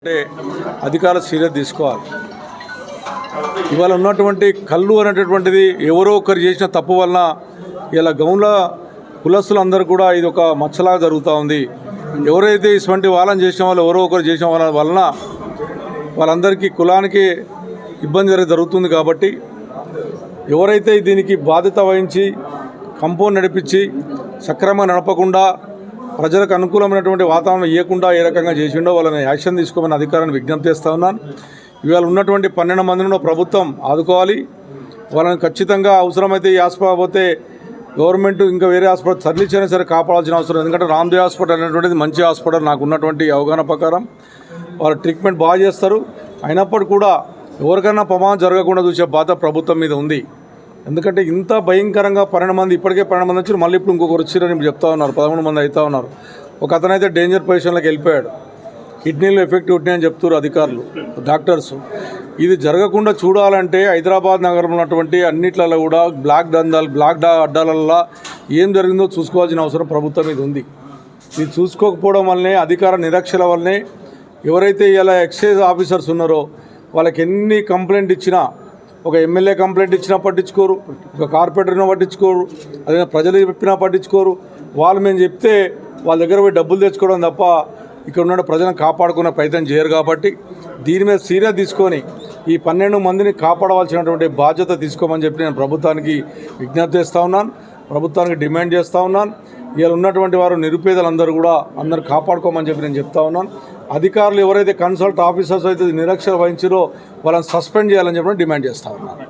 అంటే అధికారులు సీరియస్ తీసుకోవాలి. ఇవాళ ఉన్నటువంటి కళ్ళు అనేటటువంటిది ఎవరో ఒకరు చేసిన తప్పు వలన ఇలా గౌన్ల కులస్తులందరూ కూడా ఇది ఒక మచ్చలాగా జరుగుతూ ఉంది. ఎవరైతే ఇటువంటి వాళ్ళని చేసిన వాళ్ళు ఎవరో ఒకరు చేసిన వాళ్ళ వలన వాళ్ళందరికీ కులానికి ఇబ్బంది జరుగుతుంది. కాబట్టి ఎవరైతే దీనికి బాధ్యత వహించి కంపౌండ్ నడిపించి సక్రమంగా నడపకుండా ప్రజలకు అనుకూలమైనటువంటి వాతావరణం ఇవ్వకుండా ఏ రకంగా చేసిండో వాళ్ళని యాక్షన్ తీసుకోమని అధికారాన్ని విజ్ఞప్తి చేస్తూ ఉన్నాను. ఇవాళ ఉన్నటువంటి 12 మందిని ప్రభుత్వం ఆదుకోవాలి. వాళ్ళని ఖచ్చితంగా అవసరమైతే ఈ హాస్పిటల్ పోతే గవర్నమెంట్ ఇంకా వేరే హాస్పిటల్ తరలించైనా సరే కాపాడాల్సిన అవసరం. ఎందుకంటే రామ్దేవ్ హాస్పిటల్ అనేటువంటిది మంచి హాస్పిటల్. నాకు ఉన్నటువంటి అవగాహన ప్రకారం వాళ్ళు ట్రీట్మెంట్ బాగా చేస్తారు. అయినప్పటికీ కూడా ఎవరికైనా ప్రమాదం జరగకుండా చూసే బాధ్యత ప్రభుత్వం మీద ఉంది. ఎందుకంటే ఇంత భయంకరంగా 12 మంది ఇప్పటికే 12 మంది వచ్చి మళ్ళీ ఇప్పుడు ఇంకొకరు వచ్చారని చెప్తా ఉన్నారు. 13 మంది అవుతూ ఉన్నారు. ఒక అతనైతే డేంజర్ పొజిషన్లోకి వెళ్ళిపోయాడు. కిడ్నీలో ఎఫెక్ట్ ఉంటున్నాయని చెప్తారు అధికారులు, డాక్టర్స్. ఇది జరగకుండా చూడాలంటే హైదరాబాద్ నగరంలో ఉన్నటువంటి అన్నిట్లలో కూడా బ్లాక్ అడ్డాలల్లో ఏం జరిగిందో చూసుకోవాల్సిన అవసరం ప్రభుత్వం మీద ఉంది. ఇది చూసుకోకపోవడం వల్లనే అధికార నిరక్షల వల్లనే ఎవరైతే ఇలా ఎక్సైజ్ ఆఫీసర్స్ ఉన్నారో వాళ్ళకి ఎన్ని కంప్లైంట్ ఇచ్చినా, ఒక ఎమ్మెల్యే కంప్లైంట్ ఇచ్చినా పట్టించుకోరు, ఒక కార్పొరేటర్ని పట్టించుకోరు, అదే ప్రజలు చెప్పినా పట్టించుకోరు. వాళ్ళు మేము చెప్తే వాళ్ళ దగ్గర పోయి డబ్బులు తెచ్చుకోవడం తప్ప ఇక్కడ ఉన్న ప్రజలను కాపాడుకునే ప్రయత్నం చేయరు. కాబట్టి దీని మీద సీరియస్ తీసుకొని ఈ 12 మందిని కాపాడవలసినటువంటి బాధ్యత తీసుకోమని చెప్పి నేను ప్రభుత్వానికి విజ్ఞప్తి చేస్తూ ఉన్నాను, ప్రభుత్వానికి డిమాండ్ చేస్తూ ఉన్నాను. ఇలా ఉన్నటువంటి వారు నిరుపేదలందరూ కూడా అందరూ కాపాడుకోమని చెప్పి నేను చెప్తా ఉన్నాను. అధికారులు ఎవరైతే కన్సల్ట్ ఆఫీసర్స్ అయితే నిరక్షర వహించారో వాళ్ళని సస్పెండ్ చేయాలని చెప్పి డిమాండ్ చేస్తూ ఉన్నాను.